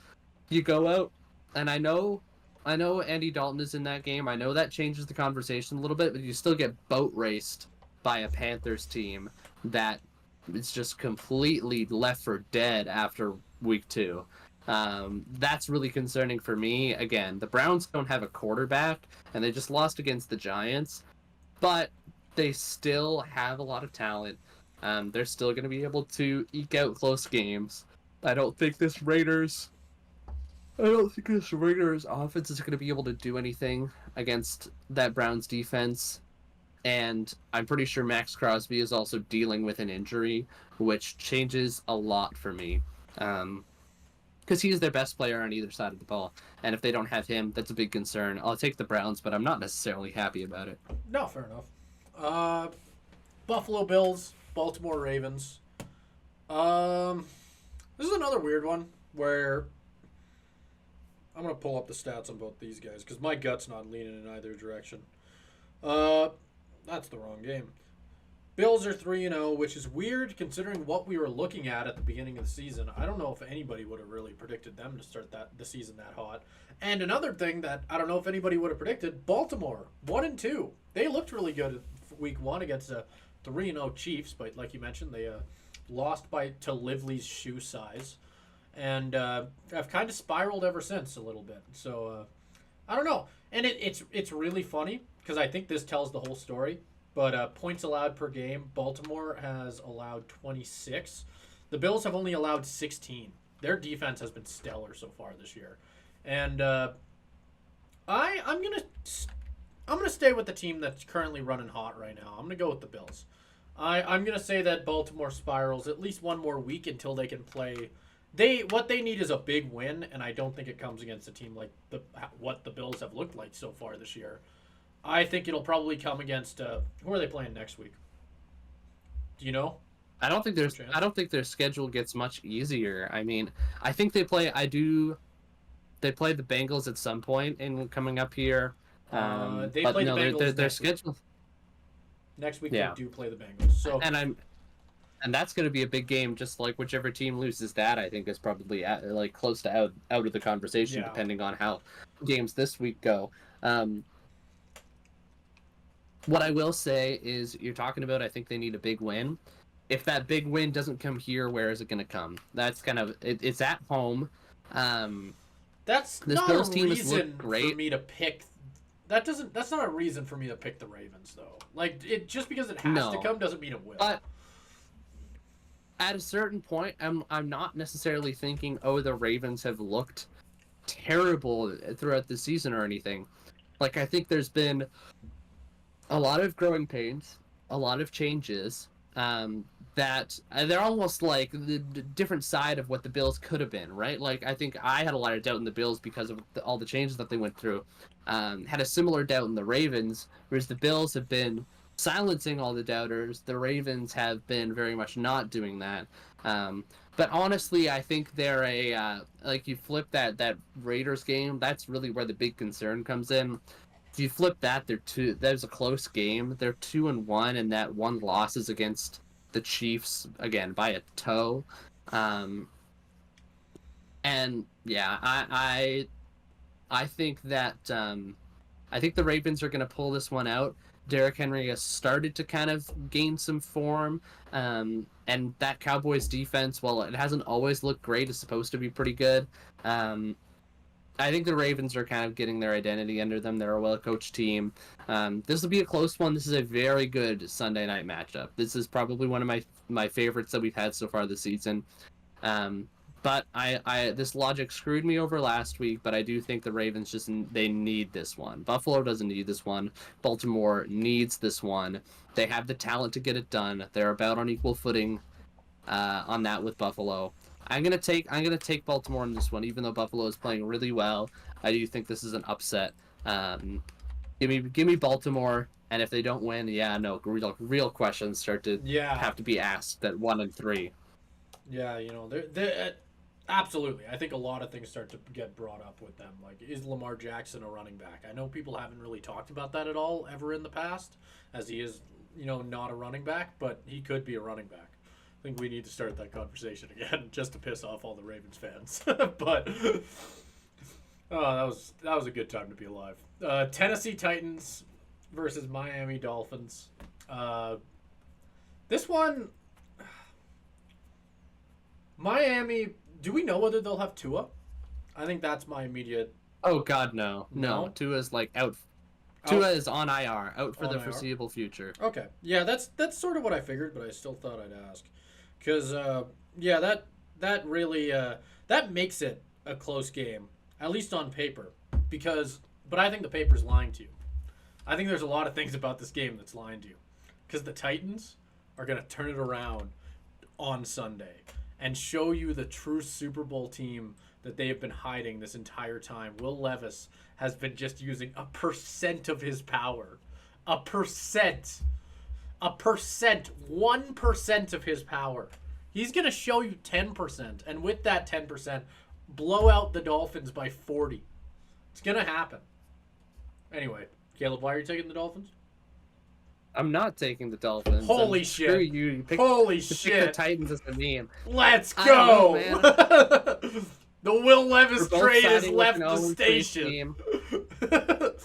You go out, and I know Andy Dalton is in that game. I know that changes the conversation a little bit, but you still get boat raced by a Panthers team that is just completely left for dead after week 2. That's really concerning for me. Again, the Browns don't have a quarterback, and they just lost against the Giants, but they still have a lot of talent. They're still going to be able to eke out close games. I don't think this Raiders offense is going to be able to do anything against that Browns defense. And I'm pretty sure Max Crosby is also dealing with an injury, which changes a lot for me. Because he's their best player on either side of the ball. And if they don't have him, that's a big concern. I'll take the Browns, but I'm not necessarily happy about it. No, fair enough. Buffalo Bills, Baltimore Ravens. This is another weird one where I'm gonna pull up the stats on both these guys because my gut's not leaning in either direction. That's the wrong game. Bills are 3-0, which is weird considering what we were looking at the beginning of the season. I don't know if anybody would have really predicted them to start the season that hot. And another thing that I don't know if anybody would have predicted, Baltimore 1-2. They looked really good week 1 against the 3-0 Chiefs, but like you mentioned, they lost to Lively's shoe size, and have kind of spiraled ever since a little bit. So I don't know, and it's really funny because I think this tells the whole story. But points allowed per game, Baltimore has allowed 26. The Bills have only allowed 16. Their defense has been stellar so far this year, and I'm gonna stay with the team that's currently running hot right now. I'm gonna go with the Bills. I'm gonna say that Baltimore spirals at least one more week until they can play. What they need is a big win, and I don't think it comes against a team like what the Bills have looked like so far this year. I think it'll probably come against who are they playing next week? Do you know? I don't think their schedule gets much easier. I mean, I think they play the Bengals at some point in coming up here. They play the Bengals their schedule next week. Yeah. They do play the Bengals. So and that's going to be a big game. Just like whichever team loses that, I think is probably close to out of the conversation, depending on how games this week go. What I will say is, you're talking about, I think they need a big win. If that big win doesn't come here, where is it going to come? That's kind of it's at home. That's this not Bills a team reason for me to pick. That's not a reason for me to pick the Ravens, though. Like, just because it has to come doesn't mean it will. But at a certain point, I'm not necessarily thinking, oh, the Ravens have looked terrible throughout the season or anything. Like, I think there's been a lot of growing pains, a lot of changes, that they're almost like the different side of what the Bills could have been, right? Like, I think I had a lot of doubt in the Bills because of all the changes that they went through. Had a similar doubt in the Ravens, whereas the Bills have been silencing all the doubters. The Ravens have been very much not doing that. But honestly, I think they're like, you flip that Raiders game, that's really where the big concern comes in. If you flip that, that was a close game. They're 2-1, and that one loss is against the Chiefs, again, by a toe. And yeah, I think that I think the Ravens are going to pull this one out. Derrick Henry has started to kind of gain some form, and that Cowboys defense, while it hasn't always looked great, is supposed to be pretty good. I think the Ravens are kind of getting their identity under them. They're a well-coached team. This will be a close one. This is a very good Sunday night matchup. This is probably one of my favorites that we've had so far this season. But this logic screwed me over last week, but I do think the Ravens they need this one. Buffalo doesn't need this one. Baltimore needs this one. They have the talent to get it done. They're about on equal footing on that with Buffalo. I'm gonna take Baltimore in this one, even though Buffalo is playing really well. I do think this is an upset. Give me Baltimore, and if they don't win, real questions start to have to be asked at 1 and 3. Yeah, they're absolutely. I think a lot of things start to get brought up with them. Like, is Lamar Jackson a running back? I know people haven't really talked about that at all ever in the past, as he is, not a running back, but he could be a running back. I think we need to start that conversation again, just to piss off all the Ravens fans. But that was a good time to be alive. Tennessee Titans versus Miami Dolphins. This one, Miami. Do we know whether they'll have Tua? I think that's my immediate. Oh God, no. Tua's out. Tua is on IR, out for the foreseeable future. Okay, yeah, that's sort of what I figured, but I still thought I'd ask. Because, that really, that makes it a close game, at least on paper. But I think the paper's lying to you. I think there's a lot of things about this game that's lying to you. Because the Titans are going to turn it around on Sunday and show you the true Super Bowl team that they have been hiding this entire time. Will Levis has been just using 1% of his power. 1%. 1% of his power. He's going to show you 10%, and with that 10%, blow out the Dolphins by 40. It's going to happen. Anyway, Caleb, why are you taking the Dolphins? I'm not taking the Dolphins. Holy shit. Screw you. Holy shit. shit. Pick the Titans as the meme. Let's go. Man. The Will Levis trade has left the station.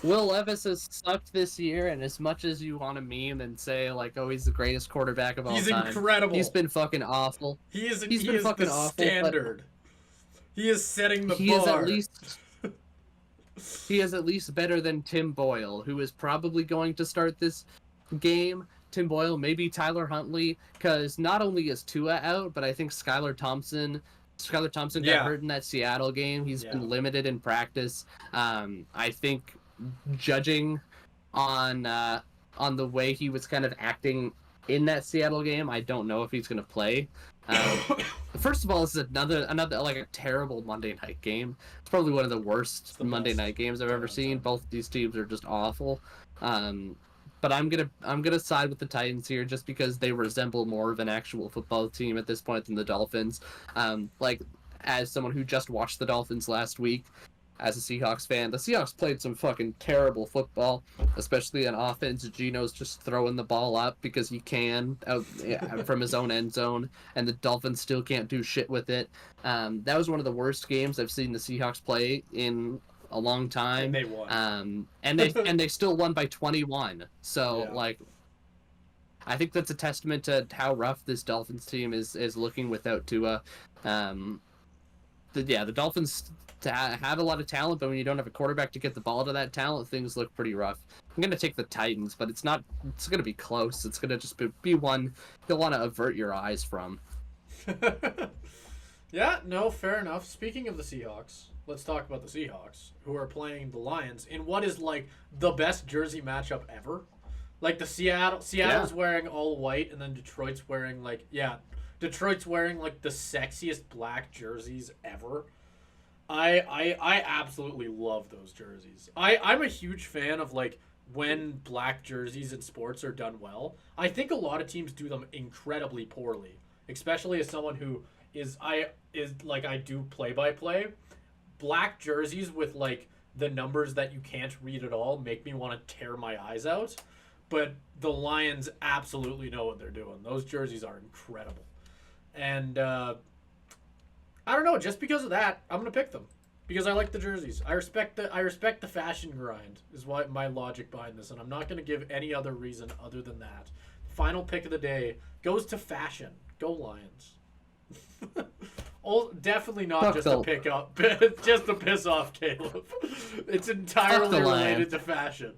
Will Levis has sucked this year, and as much as you want to meme and say, he's the greatest quarterback of all time. He's incredible. He's been fucking awful. He's been fucking awful. Standard. He is setting the bar. He is at least better than Tim Boyle, who is probably going to start this game. Tim Boyle, maybe Tyler Huntley, because not only is Tua out, but I think Skylar Thompson got hurt in that Seattle game. He's been limited in practice. I think judging on the way he was kind of acting in that Seattle game, I don't know if he's going to play. First of all, this is another a terrible Monday night game. It's probably one of the worst Monday night games I've ever seen. Both these teams are just awful. But I'm gonna side with the Titans here just because they resemble more of an actual football team at this point than the Dolphins. As someone who just watched the Dolphins last week, as a Seahawks fan, the Seahawks played some fucking terrible football, especially on offense. Gino's just throwing the ball up because he can out from his own end zone, and the Dolphins still can't do shit with it. That was one of the worst games I've seen the Seahawks play in a long time. And they won. And they still won by 21. So I think that's a testament to how rough this Dolphins team is looking without Tua. The Dolphins have a lot of talent, but when you don't have a quarterback to get the ball to that talent, things look pretty rough. I'm going to take the Titans, but it's going to be close. It's going to just be one you'll want to avert your eyes from. Yeah, no, fair enough. Speaking of the Seahawks, let's talk about the Seahawks, who are playing the Lions in what is the best jersey matchup ever. Seattle's wearing all white, and then Detroit's wearing the sexiest black jerseys ever. I absolutely love those jerseys. I'm a huge fan of when black jerseys in sports are done well. I think a lot of teams do them incredibly poorly, especially as someone who I do play-by-play. Black jerseys with the numbers that you can't read at all make me want to tear my eyes out. But the Lions absolutely know what they're doing. Those jerseys are incredible. And I don't know, just because of that, I'm gonna pick them. Because I like the jerseys. I respect the fashion grind is what my logic behind this, and I'm not gonna give any other reason other than that. Final pick of the day goes to fashion. Go Lions. Definitely not Fuck just the- to pick up, just to piss off Caleb. It's entirely Lions. related to fashion.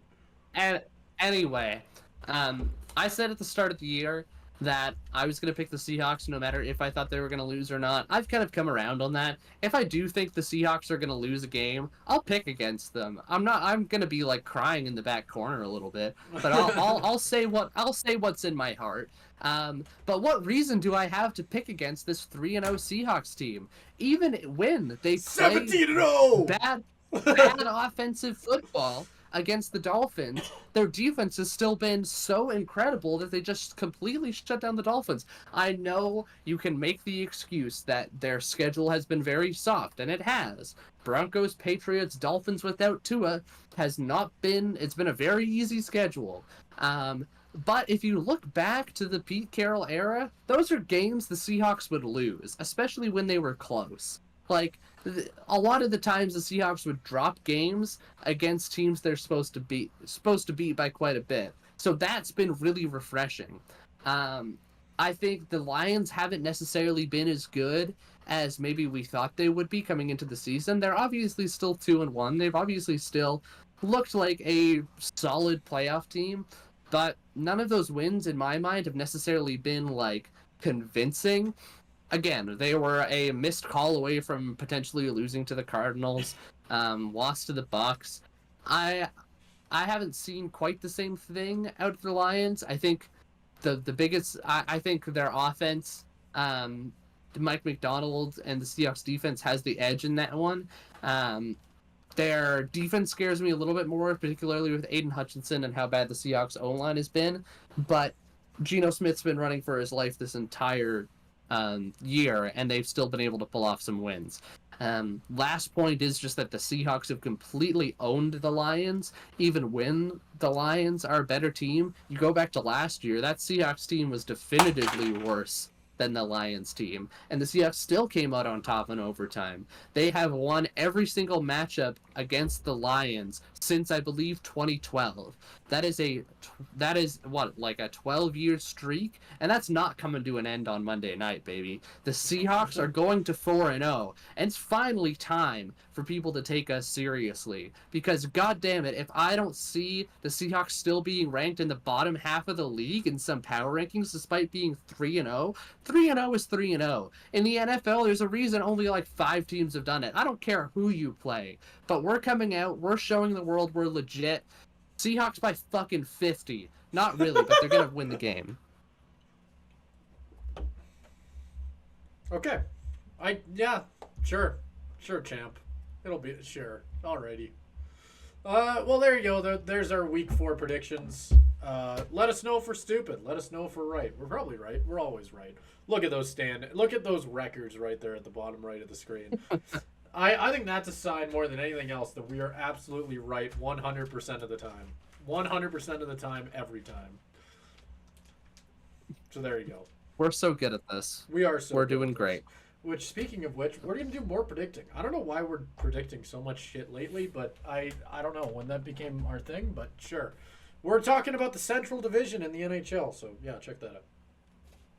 And anyway, I said at the start of the year that I was going to pick the Seahawks no matter if I thought they were going to lose or not. I've kind of come around on that. If I do think the Seahawks are going to lose a game, I'll pick against them. I'm going to be like crying in the back corner a little bit, but I'll say what's in my heart. But what reason do I have to pick against this 3-0 Seahawks team? Even when they play 17-0. bad offensive football against the Dolphins, their defense has still been so incredible that they just completely shut down the Dolphins. I know you can make the excuse that their schedule has been very soft, and it has. Broncos, Patriots, Dolphins without Tua has not been... It's been a very easy schedule. But if you look back to the Pete Carroll era, those are games the Seahawks would lose, especially when they were close. Like, a lot of the times the Seahawks would drop games against teams they're supposed to beat by quite a bit. So that's been really refreshing. I think the Lions haven't necessarily been as good as maybe we thought they would be coming into the season. They're obviously still 2-1. They've obviously still looked like a solid playoff team, but none of those wins in my mind have necessarily been like convincing. Again, they were a missed call away from potentially losing to the Cardinals, lost to the Bucks. I haven't seen quite the same thing out of the Lions. I think the biggest, I think their offense, Mike McDonald and the Seahawks defense has the edge in that one. Their defense scares me a little bit more, particularly with Aiden Hutchinson and how bad the Seahawks O-line has been. But Geno Smith's been running for his life this entire year, and they've still been able to pull off some wins. Last point is just that the Seahawks have completely owned the Lions. Even when the Lions are a better team, you go back to last year, that Seahawks team was definitively worse than the Lions team, and the Seahawks still came out on top in overtime. They have won every single matchup against the Lions since, I believe, 2012. That is what, like a 12-year streak, and that's not coming to an end on Monday night, baby. The Seahawks are going to 4-0, and it's finally time for people to take us seriously, because goddamn it, if I don't see the Seahawks still being ranked in the bottom half of the league in some power rankings despite being 3-0, 3-0 is 3-0. In the NFL, there's a reason only like 5 teams have done it. I don't care who you play, but we're coming out, we're showing the world we're legit. Seahawks by fucking 50. Not really, but they're gonna win the game. Okay. Sure, champ. It'll be sure. Alrighty. Well, there you go. There's our week 4 predictions. Let us know if we're stupid. Let us know if we're right. We're probably right. We're always right. Look at those records right there at the bottom right of the screen. I think that's a sign more than anything else that we are absolutely right 100% of the time. 100% of the time, every time. So there you go. We're so good at this. We are so We're good doing at this. great. Which, speaking of which, we're going to do more predicting. I don't know why we're predicting so much shit lately, but I don't know when that became our thing, but sure. We're talking about the Central Division in the NHL, so yeah, check that out.